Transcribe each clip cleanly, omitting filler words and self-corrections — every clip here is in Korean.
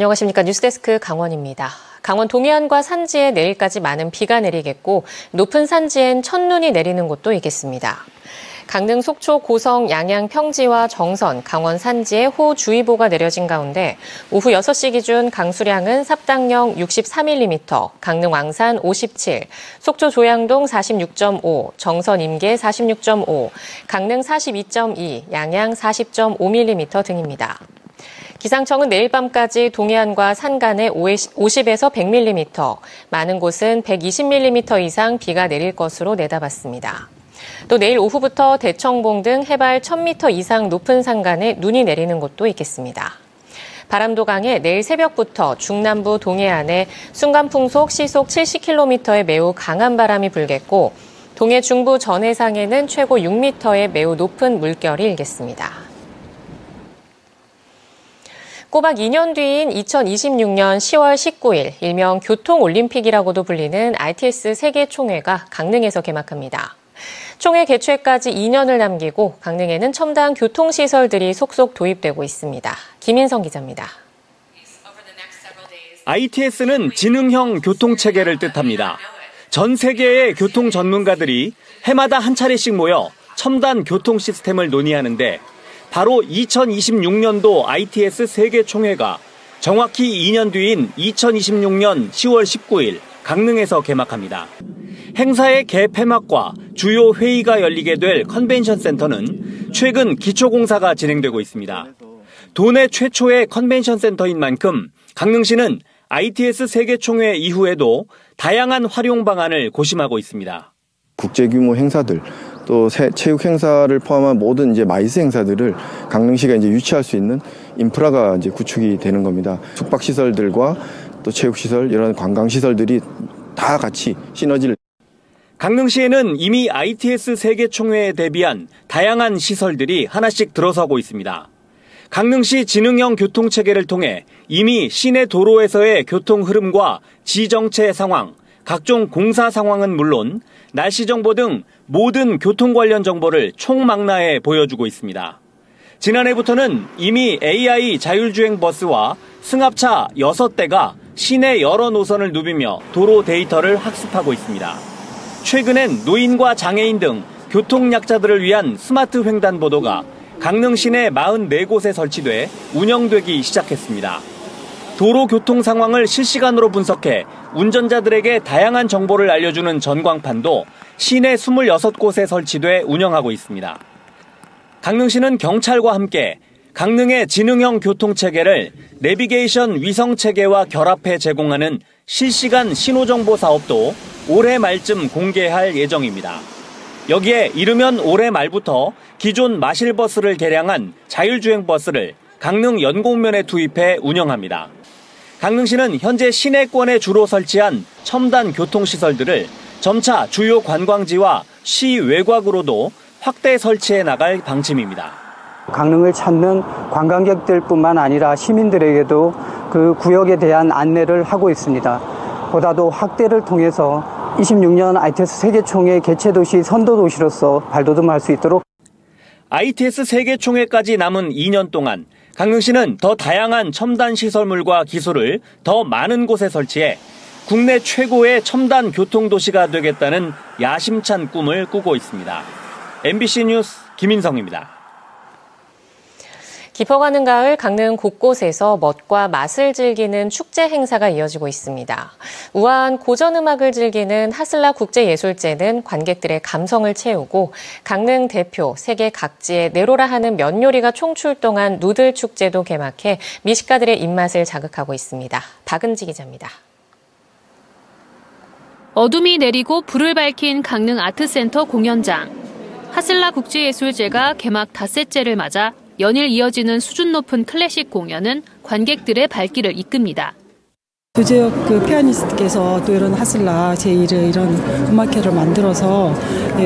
안녕하십니까. 뉴스데스크 강원입니다. 강원 동해안과 산지에 내일까지 많은 비가 내리겠고 높은 산지엔 첫눈이 내리는 곳도 있겠습니다. 강릉, 속초, 고성, 양양, 평지와 정선, 강원 산지에 호우주의보가 내려진 가운데 오후 6시 기준 강수량은 삽당령 63mm, 강릉 왕산 57, 속초 조양동 46.5, 정선 임계 46.5, 강릉 42.2, 양양 40.5mm 등입니다. 기상청은 내일 밤까지 동해안과 산간에 50에서 100mm, 많은 곳은 120mm 이상 비가 내릴 것으로 내다봤습니다. 또 내일 오후부터 대청봉 등 해발 1000m 이상 높은 산간에 눈이 내리는 곳도 있겠습니다. 바람도 강해 내일 새벽부터 중남부 동해안에 순간풍속 시속 70km의 매우 강한 바람이 불겠고 동해 중부 전해상에는 최고 6m의 매우 높은 물결이 일겠습니다. 꼬박 2년 뒤인 2026년 10월 19일, 일명 교통올림픽이라고도 불리는 ITS 세계총회가 강릉에서 개막합니다. 총회 개최까지 2년을 남기고 강릉에는 첨단 교통시설들이 속속 도입되고 있습니다. 김인성 기자입니다. ITS는 지능형 교통체계를 뜻합니다. 전 세계의 교통 전문가들이 해마다 한 차례씩 모여 첨단 교통 시스템을 논의하는데 바로 2026년도 ITS 세계총회가 정확히 2년 뒤인 2026년 10월 19일 강릉에서 개막합니다. 행사의 개폐막과 주요 회의가 열리게 될 컨벤션 센터는 최근 기초공사가 진행되고 있습니다. 도내 최초의 컨벤션 센터인 만큼 강릉시는 ITS 세계총회 이후에도 다양한 활용 방안을 고심하고 있습니다. 국제규모 행사들, 또 체육 행사를 포함한 모든 마이스 행사들을 강릉시가 유치할 수 있는 인프라가 구축이 되는 겁니다. 숙박시설들과 또 체육시설, 이런 관광시설들이 다 같이 시너지를. 강릉시에는 이미 ITS 세계총회에 대비한 다양한 시설들이 하나씩 들어서고 있습니다. 강릉시 지능형 교통체계를 통해 이미 시내 도로에서의 교통 흐름과 지정체 상황, 각종 공사 상황은 물론 날씨 정보 등 모든 교통 관련 정보를 총망라해 보여주고 있습니다. 지난해부터는 이미 AI 자율주행 버스와 승합차 6대가 시내 여러 노선을 누비며 도로 데이터를 학습하고 있습니다. 최근엔 노인과 장애인 등 교통약자들을 위한 스마트 횡단보도가 강릉 시내 44곳에 설치돼 운영되기 시작했습니다. 도로 교통 상황을 실시간으로 분석해 운전자들에게 다양한 정보를 알려주는 전광판도 시내 26곳에 설치돼 운영하고 있습니다. 강릉시는 경찰과 함께 강릉의 지능형 교통체계를 내비게이션 위성체계와 결합해 제공하는 실시간 신호정보 사업도 올해 말쯤 공개할 예정입니다. 여기에 이르면 올해 말부터 기존 마실버스를 개량한 자율주행 버스를 강릉 연곡면에 투입해 운영합니다. 강릉시는 현재 시내권에 주로 설치한 첨단 교통시설들을 점차 주요 관광지와 시 외곽으로도 확대 설치해 나갈 방침입니다. 강릉을 찾는 관광객들뿐만 아니라 시민들에게도 그 구역에 대한 안내를 하고 있습니다. 보다도 확대를 통해서 26년 ITS 세계총회 개최도시 선도도시로서 발돋움할 수 있도록. ITS 세계총회까지 남은 2년 동안 강릉시는 더 다양한 첨단 시설물과 기술을 더 많은 곳에 설치해 국내 최고의 첨단 교통도시가 되겠다는 야심찬 꿈을 꾸고 있습니다. MBC 뉴스 김인성입니다. 깊어가는 가을 강릉 곳곳에서 멋과 맛을 즐기는 축제 행사가 이어지고 있습니다. 우아한 고전 음악을 즐기는 하슬라 국제예술제는 관객들의 감성을 채우고 강릉 대표 세계 각지의 내로라 하는 면 요리가 총출동한 누들 축제도 개막해 미식가들의 입맛을 자극하고 있습니다. 박은지 기자입니다. 어둠이 내리고 불을 밝힌 강릉 아트센터 공연장. 하슬라 국제예술제가 개막 닷새째를 맞아 연일 이어지는 수준 높은 클래식 공연은 관객들의 발길을 이끕니다. 조재혁 피아니스트께서 또 이런 하슬라 제1의 이런 음악회를 만들어서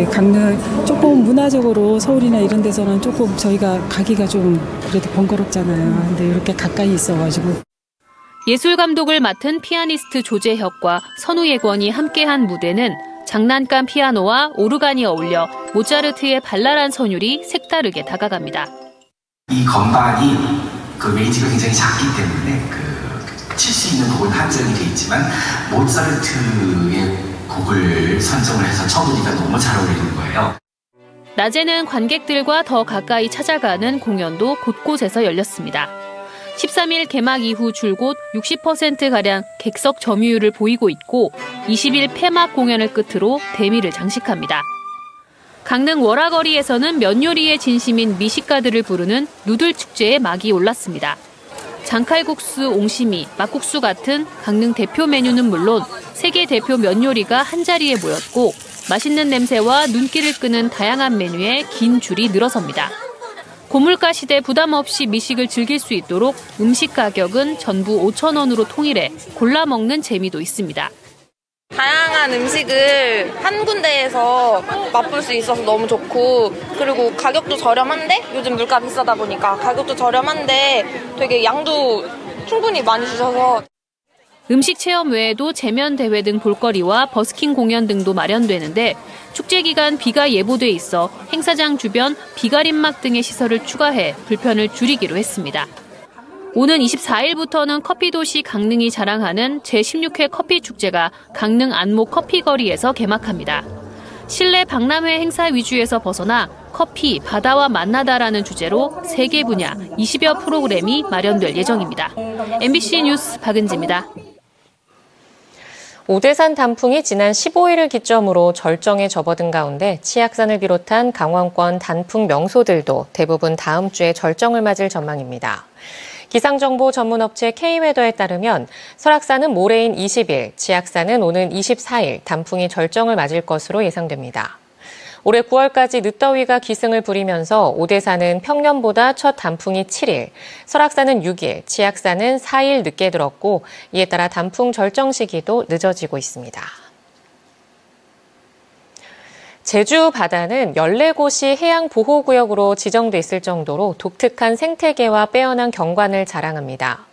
강릉 조금 문화적으로 서울이나 이런 데서는 조금 저희가 가기가 좀 그래도 번거롭잖아요. 근데 이렇게 가까이 있어가지고. 예술 감독을 맡은 피아니스트 조재혁과 선우예권이 함께한 무대는 장난감 피아노와 오르간이 어울려 모차르트의 발랄한 선율이 색다르게 다가갑니다. 이 건반이 그 웨이트가 굉장히 작기 때문에 그 칠 수 있는 곡은 한정이 돼 있지만 모차르트의 곡을 선정을 해서 쳐보니까 너무 잘 어울리는 거예요. 낮에는 관객들과 더 가까이 찾아가는 공연도 곳곳에서 열렸습니다. 13일 개막 이후 줄곧 60%가량 객석 점유율을 보이고 있고 20일 폐막 공연을 끝으로 대미를 장식합니다. 강릉 월화거리에서는 면 요리의 진심인 미식가들을 부르는 누들 축제에 막이 올랐습니다. 장칼국수, 옹심이, 막국수 같은 강릉 대표 메뉴는 물론 세계 대표 면 요리가 한자리에 모였고 맛있는 냄새와 눈길을 끄는 다양한 메뉴에 긴 줄이 늘어섭니다. 고물가 시대 부담 없이 미식을 즐길 수 있도록 음식 가격은 전부 5,000원으로 통일해 골라 먹는 재미도 있습니다. 다양한 음식을 한 군데에서 맛볼 수 있어서 너무 좋고, 그리고 가격도 저렴한데 요즘 물가 비싸다 보니까 가격도 저렴한데 되게 양도 충분히 많이 주셔서. 음식 체험 외에도 제면 대회 등 볼거리와 버스킹 공연 등도 마련되는데 축제 기간 비가 예보돼 있어 행사장 주변 비가림막 등의 시설을 추가해 불편을 줄이기로 했습니다. 오는 24일부터는 커피도시 강릉이 자랑하는 제16회 커피축제가 강릉 안목 커피거리에서 개막합니다. 실내 박람회 행사 위주에서 벗어나 커피, 바다와 만나다라는 주제로 3개 분야 20여 프로그램이 마련될 예정입니다. MBC 뉴스 박은지입니다. 오대산 단풍이 지난 15일을 기점으로 절정에 접어든 가운데 치악산을 비롯한 강원권 단풍 명소들도 대부분 다음 주에 절정을 맞을 전망입니다. 기상정보 전문업체 K웨더에 따르면 설악산은 모레인 20일, 치악산은 오는 24일 단풍이 절정을 맞을 것으로 예상됩니다. 올해 9월까지 늦더위가 기승을 부리면서 오대산은 평년보다 첫 단풍이 7일, 설악산은 6일, 치악산은 4일 늦게 들었고 이에 따라 단풍 절정 시기도 늦어지고 있습니다. 제주 바다는 14곳이 해양보호구역으로 지정돼 있을 정도로 독특한 생태계와 빼어난 경관을 자랑합니다.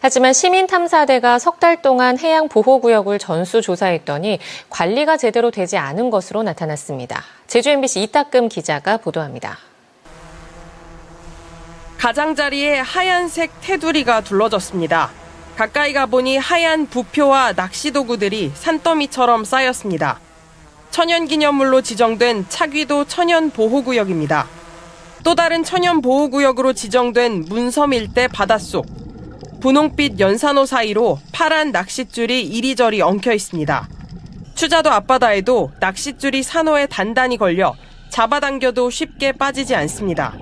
하지만 시민탐사대가 석 달 동안 해양보호구역을 전수조사했더니 관리가 제대로 되지 않은 것으로 나타났습니다. 제주 MBC 이따금 기자가 보도합니다. 가장자리에 하얀색 테두리가 둘러졌습니다. 가까이 가보니 하얀 부표와 낚시도구들이 산더미처럼 쌓였습니다. 천연기념물로 지정된 차귀도 천연보호구역입니다. 또 다른 천연보호구역으로 지정된 문섬 일대 바닷속. 분홍빛 연산호 사이로 파란 낚싯줄이 이리저리 엉켜 있습니다. 추자도 앞바다에도 낚싯줄이 산호에 단단히 걸려 잡아당겨도 쉽게 빠지지 않습니다.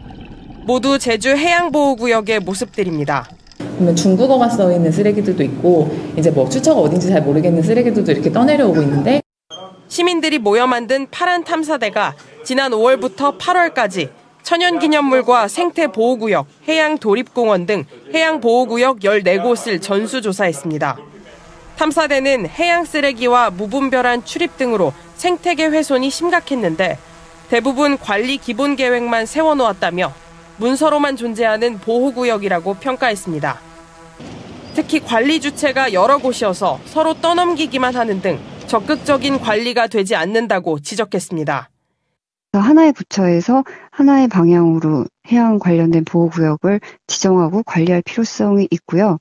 모두 제주 해양보호구역의 모습들입니다. 보면 중국어가 써 있는 쓰레기들도 있고 이제 뭐 출처가 어딘지 잘 모르겠는 쓰레기들도 이렇게 떠내려오고 있는데 시민들이 모여 만든 파란 탐사대가 지난 5월부터 8월까지 천연기념물과 생태보호구역, 해양도립공원 등 해양보호구역 14곳을 전수조사했습니다. 탐사대는 해양쓰레기와 무분별한 출입 등으로 생태계 훼손이 심각했는데 대부분 관리 기본계획만 세워놓았다며 문서로만 존재하는 보호구역이라고 평가했습니다. 특히 관리 주체가 여러 곳이어서 서로 떠넘기기만 하는 등 적극적인 관리가 되지 않는다고 지적했습니다. 하나의 부처에서 하나의 방향으로 해양 관련된 보호구역을 지정하고 관리할 필요성이 있고요.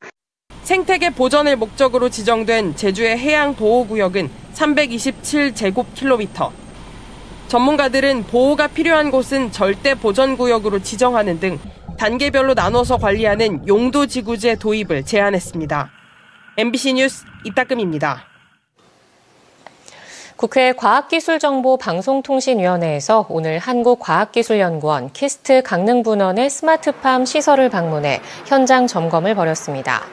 생태계 보전을 목적으로 지정된 제주의 해양보호구역은 327제곱킬로미터. 전문가들은 보호가 필요한 곳은 절대 보전구역으로 지정하는 등 단계별로 나눠서 관리하는 용도지구제 도입을 제안했습니다. MBC 뉴스 이따금입니다. 국회 과학기술정보방송통신위원회에서 오늘 한국과학기술연구원 키스트 강릉분원의 스마트팜 시설을 방문해 현장 점검을 벌였습니다.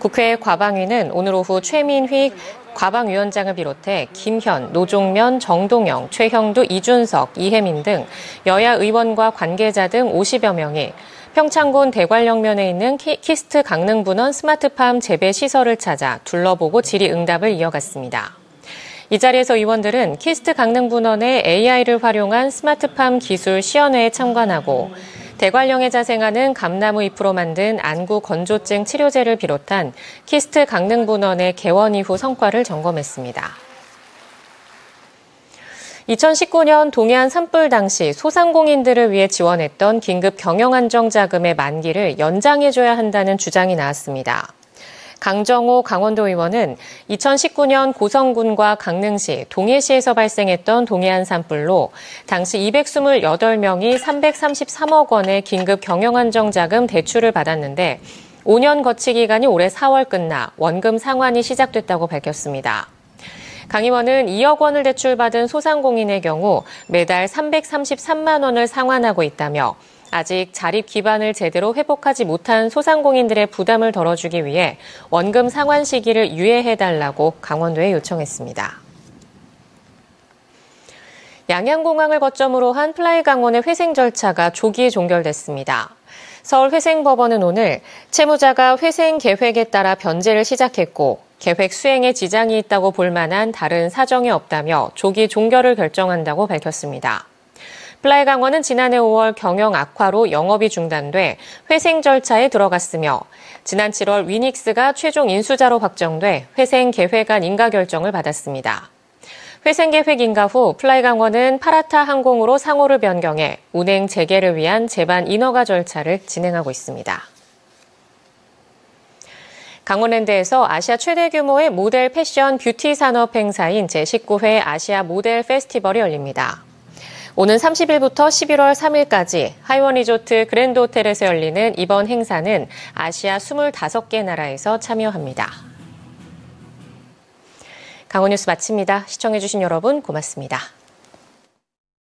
국회 과방위는 오늘 오후 최민휘 과방위원장을 비롯해 김현, 노종면, 정동영, 최형두, 이준석, 이혜민 등 여야 의원과 관계자 등 50여 명이 평창군 대관령면에 있는 키스트 강릉분원 스마트팜 재배 시설을 찾아 둘러보고 질의응답을 이어갔습니다. 이 자리에서 의원들은 키스트 강릉분원의 AI를 활용한 스마트팜 기술 시연회에 참관하고 대관령에 자생하는 감나무 잎으로 만든 안구 건조증 치료제를 비롯한 키스트 강릉분원의 개원 이후 성과를 점검했습니다. 2019년 동해안 산불 당시 소상공인들을 위해 지원했던 긴급 경영안정자금의 만기를 연장해줘야 한다는 주장이 나왔습니다. 강정호 강원도 의원은 2019년 고성군과 강릉시, 동해시에서 발생했던 동해안 산불로 당시 228명이 333억 원의 긴급 경영안정자금 대출을 받았는데 5년 거치 기간이 올해 4월 끝나 원금 상환이 시작됐다고 밝혔습니다. 강 의원은 2억 원을 대출받은 소상공인의 경우 매달 333만 원을 상환하고 있다며 아직 자립 기반을 제대로 회복하지 못한 소상공인들의 부담을 덜어주기 위해 원금 상환 시기를 유예해달라고 강원도에 요청했습니다. 양양공항을 거점으로 한 플라이강원의 회생 절차가 조기 종결됐습니다. 서울회생법원은 오늘 채무자가 회생 계획에 따라 변제를 시작했고 계획 수행에 지장이 있다고 볼 만한 다른 사정이 없다며 조기 종결을 결정한다고 밝혔습니다. 플라이강원은 지난해 5월 경영 악화로 영업이 중단돼 회생 절차에 들어갔으며 지난 7월 위닉스가 최종 인수자로 확정돼 회생 계획안 인가 결정을 받았습니다. 회생 계획 인가 후 플라이강원은 파라타 항공으로 상호를 변경해 운행 재개를 위한 제반 인허가 절차를 진행하고 있습니다. 강원랜드에서 아시아 최대 규모의 모델 패션 뷰티 산업 행사인 제19회 아시아 모델 페스티벌이 열립니다. 오는 30일부터 11월 3일까지 하이원 리조트 그랜드 호텔에서 열리는 이번 행사는 아시아 25개 나라에서 참여합니다. 강원 뉴스 마칩니다. 시청해주신 여러분 고맙습니다.